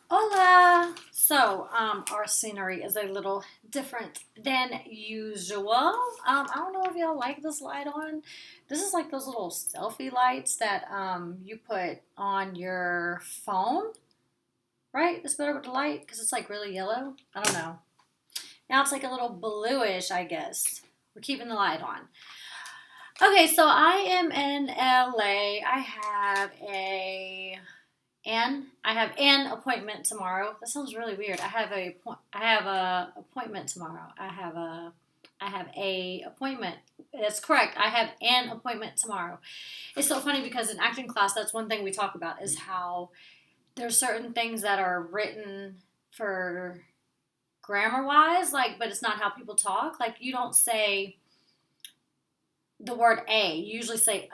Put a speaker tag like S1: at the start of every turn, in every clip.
S1: Hola! So, our scenery is a little different than usual. I don't know if y'all like this light on. This is like those little selfie lights that you put on your phone, right? It's better with the light because it's like really yellow. I don't know. Now it's like a little bluish, I guess. We're keeping the light on. Okay, so I am in LA. I have an appointment tomorrow. That sounds really weird. I have a appointment tomorrow. I have a appointment. That's correct. I have an appointment tomorrow. It's so funny because in acting class, that's one thing we talk about is how there's certain things that are written for grammar wise, like, but it's not how people talk. Like, you don't say the word a. You usually say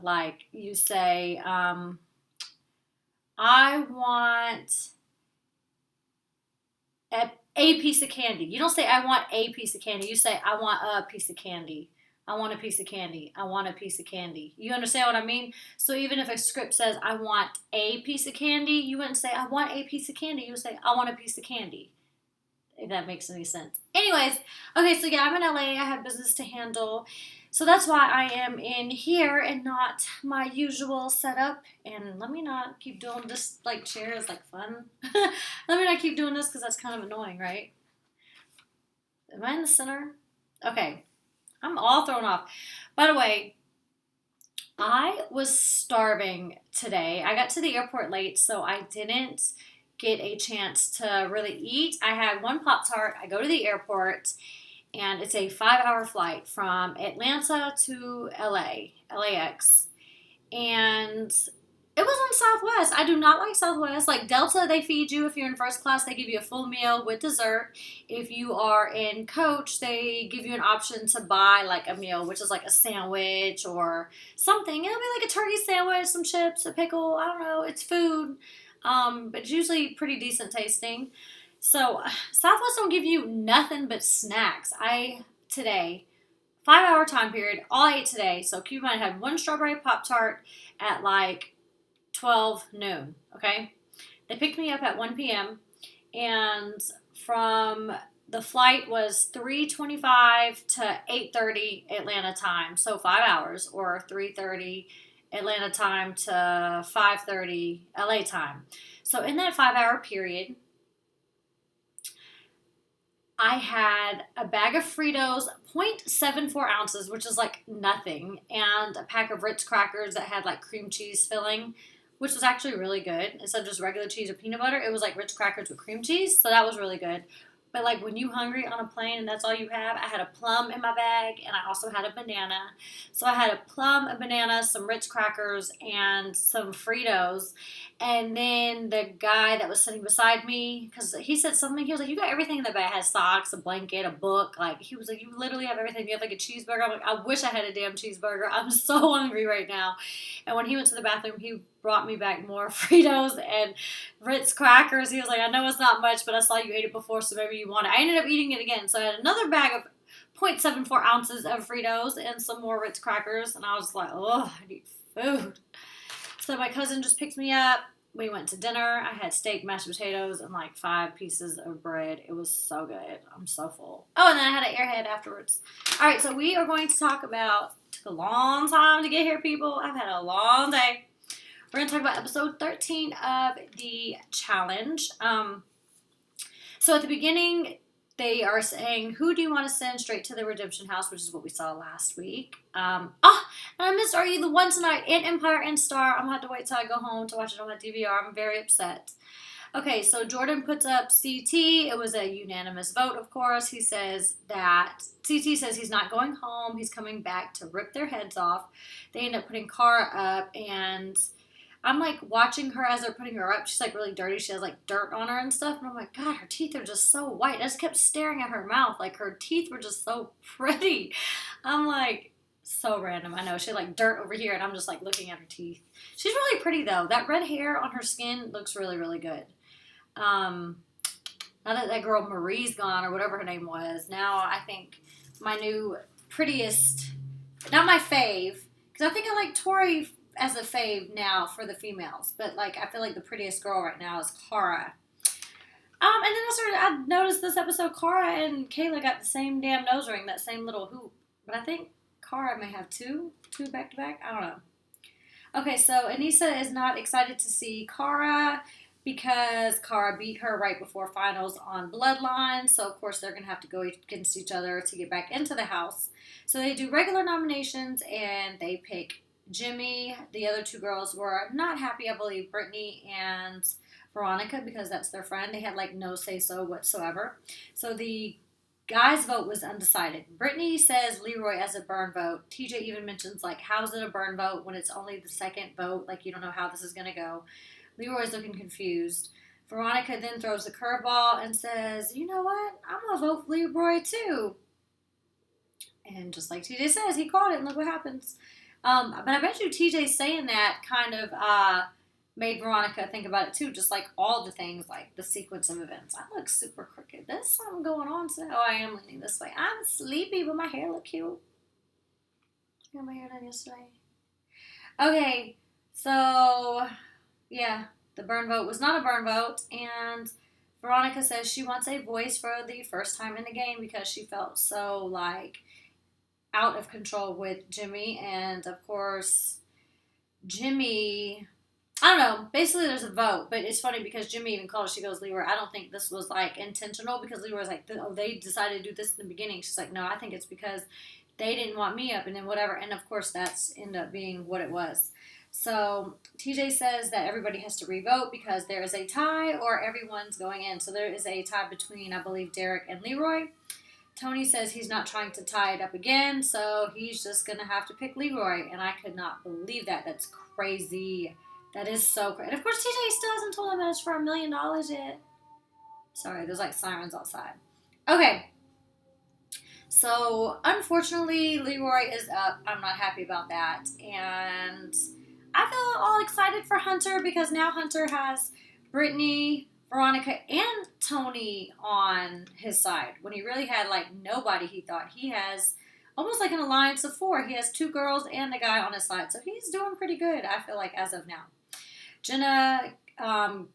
S1: like you say, I want a piece of candy. You don't say I want a piece of candy. You say I want a piece of candy. I want a piece of candy. I want a piece of candy. You understand what I mean? So even if a script says I want a piece of candy, you wouldn't say I want a piece of candy. You would say I want a piece of candy. If that makes any sense. Anyways, okay, so yeah, I'm in LA. I have business to handle. So that's why I am in here and not my usual setup. And let me not keep doing this, like, chair is like fun. Let me not keep doing this because that's kind of annoying, right? Am I in the center? Okay, I'm all thrown off. By the way, I was starving today. I got to the airport late, so I didn't get a chance to really eat. I had one Pop Tart. I go to the airport, and it's a 5 hour flight from Atlanta to LAX. And it was on Southwest. I do not like Southwest. Like Delta, they feed you if you're in first class, they give you a full meal with dessert. If you are in coach, they give you an option to buy like a meal, which is like a sandwich or something. It'll be like a turkey sandwich, some chips, a pickle. I don't know. It's food, but it's usually pretty decent tasting. So Southwest don't give you nothing but snacks. I today 5 hour time period. All I ate today. So keep in mind, I had one strawberry Pop Tart at like 12 noon. Okay. They picked me up at 1 p.m. and from the flight was 3:25 to 8:30 Atlanta time. So 5 hours or 3:30 Atlanta time to 5:30 LA time. So in that 5 hour period, I had a bag of Fritos, 0.74 ounces, which is like nothing, and a pack of Ritz crackers that had like cream cheese filling, which was actually really good. Instead of just regular cheese or peanut butter, it was like Ritz crackers with cream cheese, so that was really good. But like when you hungry on a plane and that's all you have, I had a plum in my bag and I also had a banana. So I had a plum, a banana, some Ritz crackers, and some Fritos. And then the guy that was sitting beside me, because he said something, he was like, "You got everything in the bag." I had socks, a blanket, a book. Like he was like, "You literally have everything. You have like a cheeseburger." I'm like, "I wish I had a damn cheeseburger. I'm so hungry right now." And when he went to the bathroom, he brought me back more Fritos and Ritz crackers. He was like, "I know it's not much, but I saw you ate it before, so maybe you want it." I ended up eating it again. So I had another bag of 0.74 ounces of Fritos and some more Ritz crackers. And I was like, "Oh, I need food." So my cousin just picked me up. We went to dinner. I had steak, mashed potatoes, and like 5 pieces of bread. It was so good. I'm so full. Oh, and then I had an airhead afterwards. All right, so we are going to talk about. Took a long time to get here, people. I've had a long day. We're going to talk about episode 13 of the challenge. So at the beginning, they are saying, who do you want to send straight to the redemption house, which is what we saw last week. And I missed Are You the One tonight and Empire and Star. I'm going to have to wait till I go home to watch it on my DVR. I'm very upset. Okay, so Jordan puts up CT. It was a unanimous vote, of course. He says that CT says he's not going home. He's coming back to rip their heads off. They end up putting Cara up, and I'm like watching her as they're putting her up. She's like really dirty. She has like dirt on her and stuff. And I'm like, God, her teeth are just so white. I just kept staring at her mouth. Like her teeth were just so pretty. I'm like, so random. I know. She had like dirt over here and I'm just like looking at her teeth. She's really pretty though. That red hair on her skin looks really, really good. Now that girl Marie's gone or whatever her name was, now I think my new prettiest, not my fave, because I think I like Tori as a fave now for the females. But like I feel like the prettiest girl right now is Cara. And then I noticed this episode, Cara and Kayla got the same damn nose ring, that same little hoop. But I think Cara may have two back to back. I don't know. Okay, so Anissa is not excited to see Cara because Cara beat her right before finals on Bloodline. So, of course, they're going to have to go against each other to get back into the house. So, they do regular nominations and they pick Jimmy. The other two girls were not happy, I believe, Brittany and Veronica, because that's their friend. They had like no say so whatsoever. So, the guys' vote was undecided. Brittany says Leroy as a burn vote. TJ even mentions, like, how's it a burn vote when it's only the second vote? Like, you don't know how this is going to go. Leroy's looking confused. Veronica then throws the curveball and says, you know what? I'm going to vote for Leroy too. And just like TJ says, he called it, and look what happens. But I bet you TJ saying that kind of made Veronica think about it too, just like all the things, like the sequence of events. I look super crooked. There's something going on today. Oh, I am leaning this way. I'm sleepy, but my hair look cute. I got my hair done yesterday. Okay, so yeah, the burn vote was not a burn vote, and Veronica says she wants a voice for the first time in the game because she felt so like out of control with Jimmy, and of course Jimmy, I don't know. Basically, there's a vote, but it's funny because Jimmy even called her. She goes, Leroy, I don't think this was, like, intentional, because Leroy was like, oh, they decided to do this in the beginning. She's like, no, I think it's because they didn't want me up, and then whatever. And, of course, that's ended up being what it was. So, TJ says that everybody has to re-vote because there is a tie or everyone's going in. So, there is a tie between, I believe, Derek and Leroy. Tony says he's not trying to tie it up again, so he's just going to have to pick Leroy. And I could not believe that. That's crazy. That is so great. And of course, TJ still hasn't told him that it's for $1 million yet. Sorry, there's like sirens outside. Okay. So, unfortunately, Leroy is up. I'm not happy about that. And I feel all excited for Hunter because now Hunter has Brittany, Veronica, and Tony on his side. When he really had like nobody, he thought. He has almost like an alliance of 4. He has 2 girls and a guy on his side. So he's doing pretty good, I feel like, as of now. Jenna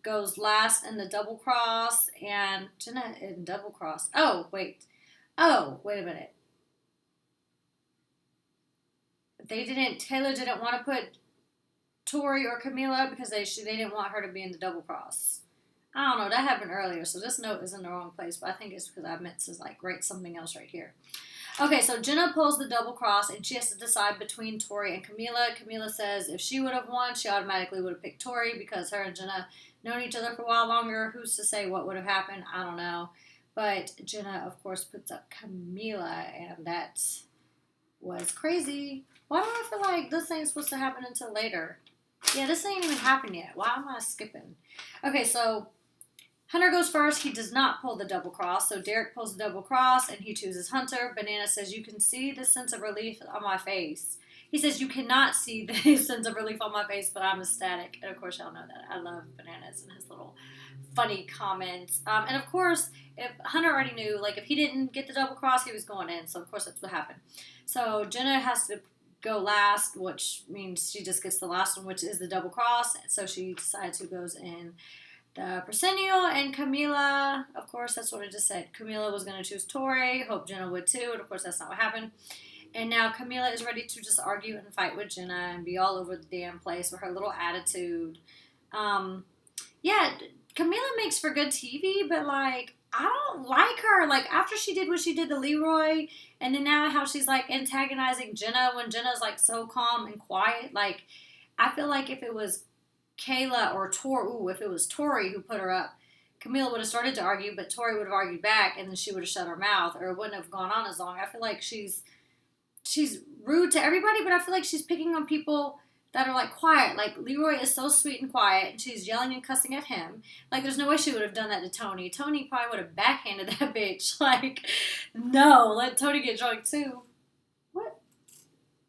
S1: goes last in the double cross, and Jenna in double cross. Oh, wait a minute. Taylor didn't want to put Tori or Camila because they didn't want her to be in the double cross. I don't know, that happened earlier, so this note is in the wrong place, but I think it's because I meant to like write something else right here. Okay, so Jenna pulls the double cross, and she has to decide between Tori and Camila. Camila says if she would have won, she automatically would have picked Tori because her and Jenna known each other for a while longer. Who's to say what would have happened? I don't know. But Jenna, of course, puts up Camila, and that was crazy. Why do I feel like this ain't supposed to happen until later? Yeah, this ain't even happened yet. Why am I skipping? Okay, so Hunter goes first. He does not pull the double cross. So Derek pulls the double cross, and he chooses Hunter. Banana says, you can see the sense of relief on my face. He says, you cannot see the sense of relief on my face, but I'm ecstatic. And, of course, y'all know that. I love Bananas and his little funny comments. And, of course, if Hunter already knew, like, if he didn't get the double cross, he was going in. So, of course, that's what happened. So Jenna has to go last, which means she just gets the last one, which is the double cross. So she decides who goes in the proscennial, and Camila, of course, that's what I just said. Camila was going to choose Tori. Hope Jenna would too, and of course that's not what happened. And now Camila is ready to just argue and fight with Jenna and be all over the damn place with her little attitude. Yeah, Camila makes for good TV, but like, I don't like her. Like, after she did what she did to Leroy, and then now how she's like antagonizing Jenna when Jenna's like so calm and quiet. Like, I feel like if it was Kayla or if it was Tori who put her up, Camila would have started to argue, but Tori would have argued back, and then she would have shut her mouth, or it wouldn't have gone on as long. I feel like she's rude to everybody, but I feel like she's picking on people that are like quiet. Like, Leroy is so sweet and quiet, and she's yelling and cussing at him. Like, there's no way she would have done that to Tony. Tony probably would have backhanded that bitch. Like, no, let Tony get drunk too. What?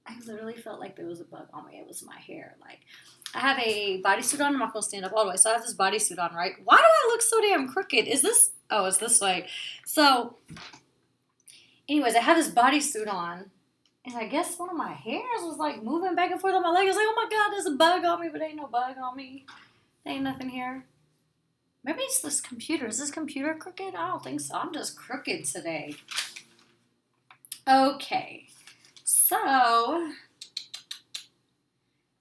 S1: I literally felt like there was a bug on me. It was my hair. Like, I have a bodysuit on. I'm not going to stand up all the way. So I have this bodysuit on, right? Why do I look so damn crooked? Is this... Oh, it's this way. So, anyways, I have this bodysuit on. And I guess one of my hairs was, like, moving back and forth on my leg. I was like, oh, my God, there's a bug on me. But ain't no bug on me. There ain't nothing here. Maybe it's this computer. Is this computer crooked? I don't think so. I'm just crooked today. Okay. So,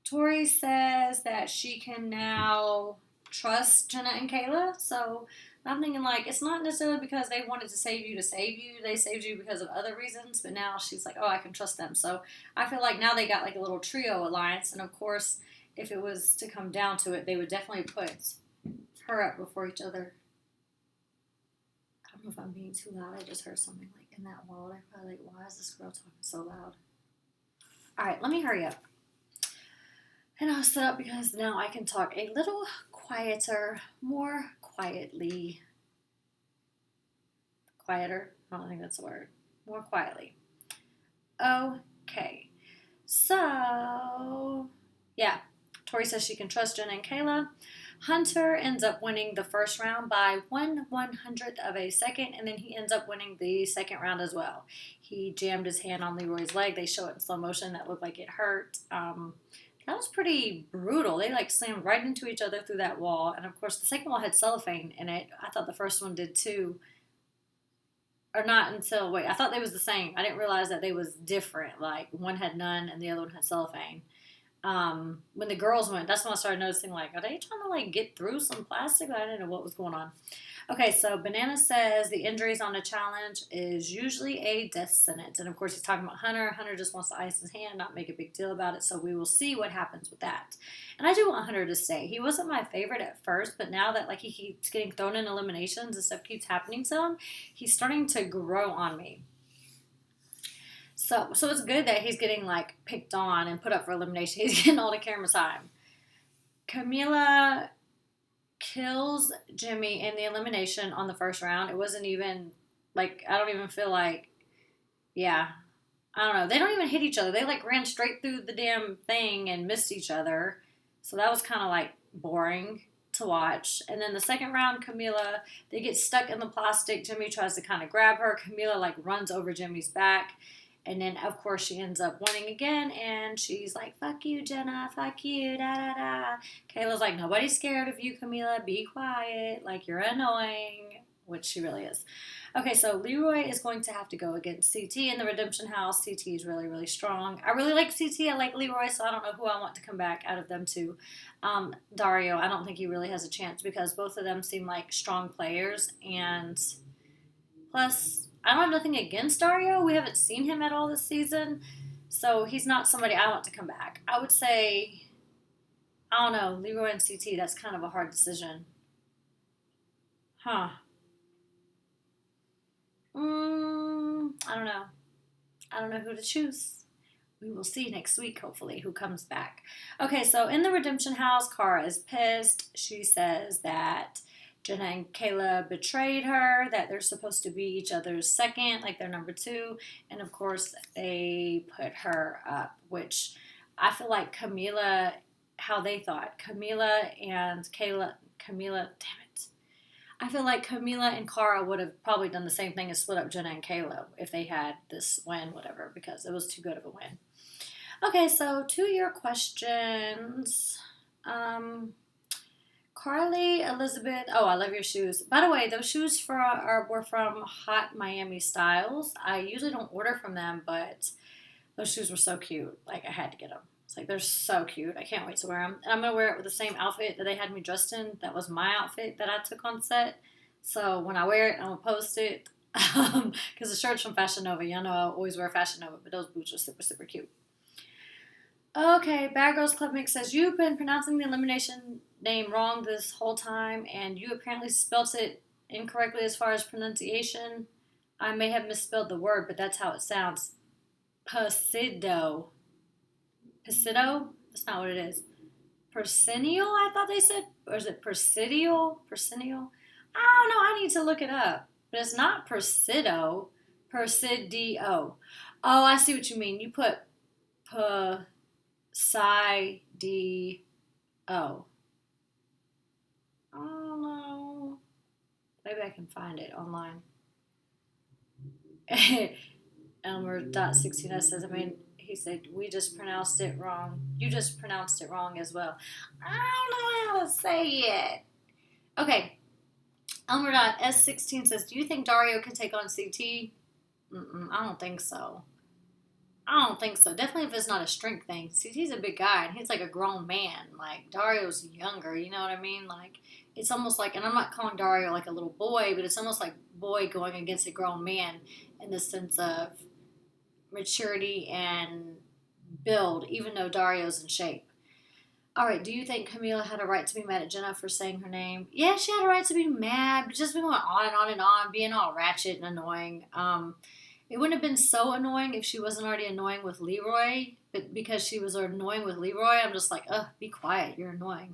S1: Tori says that she can now trust Jenna and Kayla. So, I'm thinking like it's not necessarily because they wanted to save you to save you. They saved you because of other reasons. But now she's like, oh, I can trust them. So, I feel like now they got like a little trio alliance. And of course, if it was to come down to it, they would definitely put her up before each other. I don't know if I'm being too loud. I just heard something like in that wall. I'm probably like, why is this girl talking so loud? All right, let me hurry up. And I'll sit up because now I can talk a little quieter, more quietly. Quieter? I don't think that's a word. More quietly. Okay. So, yeah. Tori says she can trust Jenna and Kayla. Hunter ends up winning the first round by 1/100th of a second, and then he ends up winning the second round as well. He jammed his hand on Leroy's leg. They show it in slow motion. That looked like it hurt. That was pretty brutal. They like slammed right into each other through that wall, and of course the second wall had cellophane in it. I thought the first one did too, or not until wait. I thought they was the same. I didn't realize that they was different. Like one had none and the other one had cellophane. When the girls went, that's when I started noticing, like, are they trying to, like, get through some plastic? I didn't know what was going on. Okay, so Banana says the injuries on a challenge is usually a death sentence. And, of course, he's talking about Hunter. Hunter just wants to ice his hand, not make a big deal about it. So we will see what happens with that. And I do want Hunter to stay. He wasn't my favorite at first, but now that, like, he keeps getting thrown in eliminations and stuff keeps happening to him, he's starting to grow on me. So it's good that he's getting like picked on and put up for elimination. He's getting all the camera time. Camila kills Jimmy in the elimination on the first round. It wasn't even like I don't even feel like yeah. I don't know. They don't even hit each other. They like ran straight through the damn thing and missed each other. So that was kind of like boring to watch. And then the second round, Camila, they get stuck in the plastic. Jimmy tries to kind of grab her. Camila like runs over Jimmy's back. And then, of course, she ends up winning again, and she's like, fuck you, Jenna, fuck you, da-da-da. Kayla's like, nobody's scared of you, Camila, be quiet, like, you're annoying, which she really is. Okay, so Leroy is going to have to go against CT in the Redemption House. CT is really, really strong. I really like CT, I like Leroy, so I don't know who I want to come back out of them two. Dario, I don't think he really has a chance because both of them seem like strong players, and plus I don't have nothing against Dario. We haven't seen him at all this season. So he's not somebody I want to come back. I would say, I don't know, Leroy and CT, that's kind of a hard decision. Huh. I don't know. I don't know who to choose. We will see next week, hopefully, who comes back. Okay, so in the Redemption House, Cara is pissed. She says that Jenna and Kayla betrayed her, that they're supposed to be each other's second, like they're number two. And of course, they put her up, which I feel like Camila, how they thought. Camila, damn it. I feel like Camila and Cara would have probably done the same thing as split up Jenna and Kayla if they had this win, whatever, because it was too good of a win. Okay, so to your questions. Carly, Elizabeth, oh, I love your shoes. By the way, those shoes were from Hot Miami Styles. I usually don't order from them, but those shoes were so cute. Like, I had to get them. It's like, they're so cute. I can't wait to wear them. And I'm going to wear it with the same outfit that they had me dressed in. That was my outfit that I took on set. So when I wear it, I'm going to post it. Because the shirt's from Fashion Nova. Y'all know I always wear Fashion Nova, but those boots are super, super cute. Okay, Bad Girls Club Mix says, you've been pronouncing the elimination name wrong this whole time, and you apparently spelt it incorrectly as far as pronunciation. I may have misspelled the word, but that's how it sounds. Pisido. Pisido? That's not what it is. Persennial, I thought they said? Or is it persidial? Persennial? I don't know. I need to look it up. But it's not persido. Persidio. Oh, I see what you mean. You put Psi-D-O. I don't know. Maybe I can find it online. Elmer.69 says, he said, we just pronounced it wrong. You just pronounced it wrong as well. I don't know how to say it. Okay. Elmer.S16 says, do you think Dario can take on CT? I don't think so. I don't think so. Definitely if it's not a strength thing. CT's a big guy, and he's like a grown man. Like, Dario's younger, you know what I mean? Like, it's almost like, and I'm not calling Dario like a little boy, but it's almost like boy going against a grown man in the sense of maturity and build, even though Dario's in shape. All right, do you think Camila had a right to be mad at Jenna for saying her name? Yeah, she had a right to be mad, but just been going on and on and on, being all ratchet and annoying. It wouldn't have been so annoying if she wasn't already annoying with Leroy, but because she was annoying with Leroy, I'm just like, ugh, be quiet, you're annoying.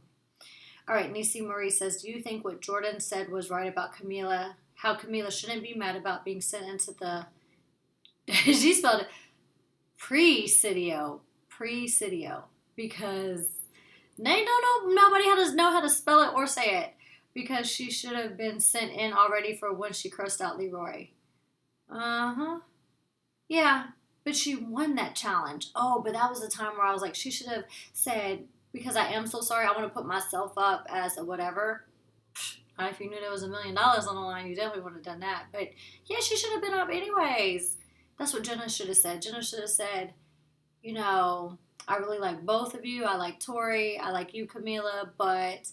S1: All right, Nisi Marie says, do you think what Jordan said was right about Camila, how Camila shouldn't be mad about being sent into the, she spelled it Presidio, because nobody does know how to spell it or say it, because she should have been sent in already for when she cursed out Leroy. Yeah, but she won that challenge. Oh, but that was the time where I was like, she should have said, because I am so sorry, I want to put myself up as a whatever. If you knew there was $1 million on the line, you definitely would have done that. But yeah, she should have been up anyways. That's what Jenna should have said. Jenna should have said, you know, I really like both of you. I like Tori. I like you, Camila. But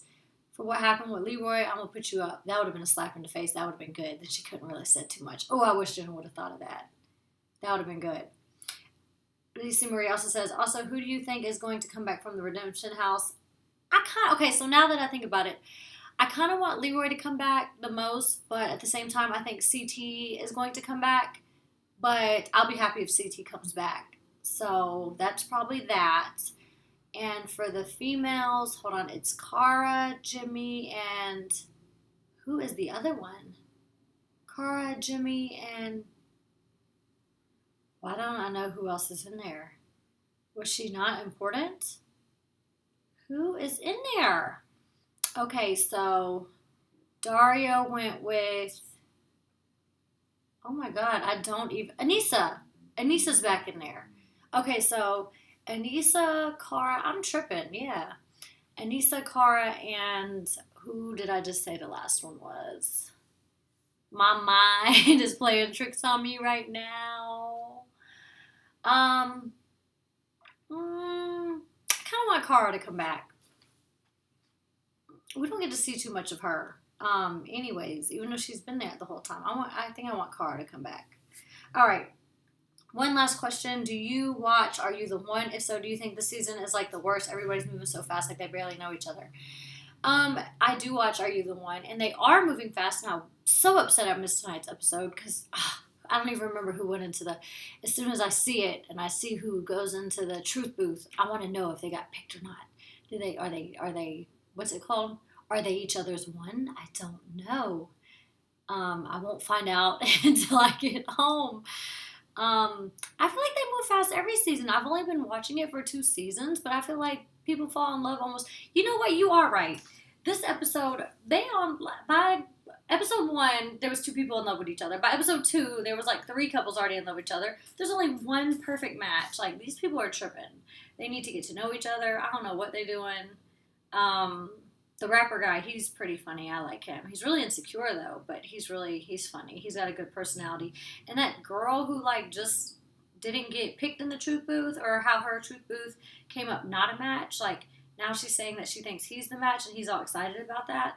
S1: for what happened with Leroy, I'm going to put you up. That would have been a slap in the face. That would have been good. Then she couldn't really say too much. Oh, I wish Jenna would have thought of that. That would have been good. Lisa Marie also says, also, who do you think is going to come back from the Redemption House? Okay, so now that I think about it, I kind of want Leroy to come back the most, but at the same time, I think CT is going to come back, but I'll be happy if CT comes back. So that's probably that. And for the females, hold on, it's Cara, Jimmy, and who is the other one? Cara, Jimmy, and why don't I know who else is in there? Was she not important? Who is in there? Okay, so Dario went with, oh my God, I don't even, Anissa. Anissa's back in there. Okay, so Anissa, Cara, I'm tripping, yeah. Anissa, Cara, and who did I just say the last one was? My mind is playing tricks on me right now. I kind of want Cara to come back. We don't get to see too much of her. Anyways, even though she's been there the whole time, I think I want Cara to come back. All right. One last question. Do you watch Are You the One? If so, do you think the season is like the worst? Everybody's moving so fast, like they barely know each other. I do watch Are You the One? And they are moving fast, and I'm so upset I missed tonight's episode because I don't even remember who went into the. As soon as I see it and I see who goes into the truth booth, I want to know if they got picked or not. Are they? What's it called? Are they each other's one? I don't know. I won't find out until I get home. I feel like they move fast every season. I've only been watching it for 2 seasons, but I feel like people fall in love almost. You know what? You are right. This episode, by episode 1, there was 2 people in love with each other. By episode 2, there was like 3 couples already in love with each other. There's only 1 perfect match. Like, these people are tripping. They need to get to know each other. I don't know what they're doing. The rapper guy, he's pretty funny. I like him. He's really insecure though, but he's funny. He's got a good personality. And that girl who like just didn't get picked in the truth booth, or how her truth booth came up not a match, like now she's saying that she thinks he's the match and he's all excited about that.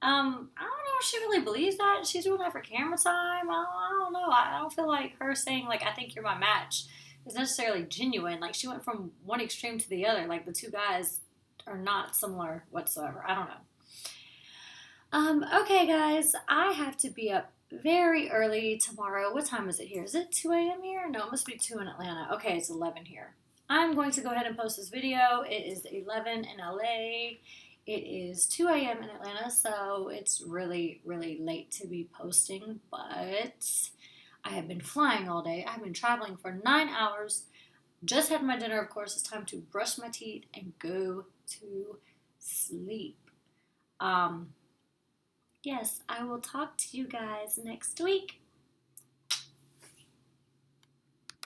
S1: I don't know if she really believes that. She's doing that for camera time. I don't know. I don't feel like her saying like, I think you're my match is necessarily genuine. Like, she went from one extreme to the other. Like, the 2 guys are not similar whatsoever. I don't know. Okay, guys, I have to be up very early tomorrow. What time is it here? Is it 2 a.m. here? No, it must be 2 in Atlanta. Okay, it's 11 here. I'm going to go ahead and post this video. It is 11 in LA. It is 2 a.m. in Atlanta, so it's really, really late to be posting, but I have been flying all day. I've been traveling for 9 hours. Just had my dinner, of course. It's time to brush my teeth and go to sleep. Yes, I will talk to you guys next week.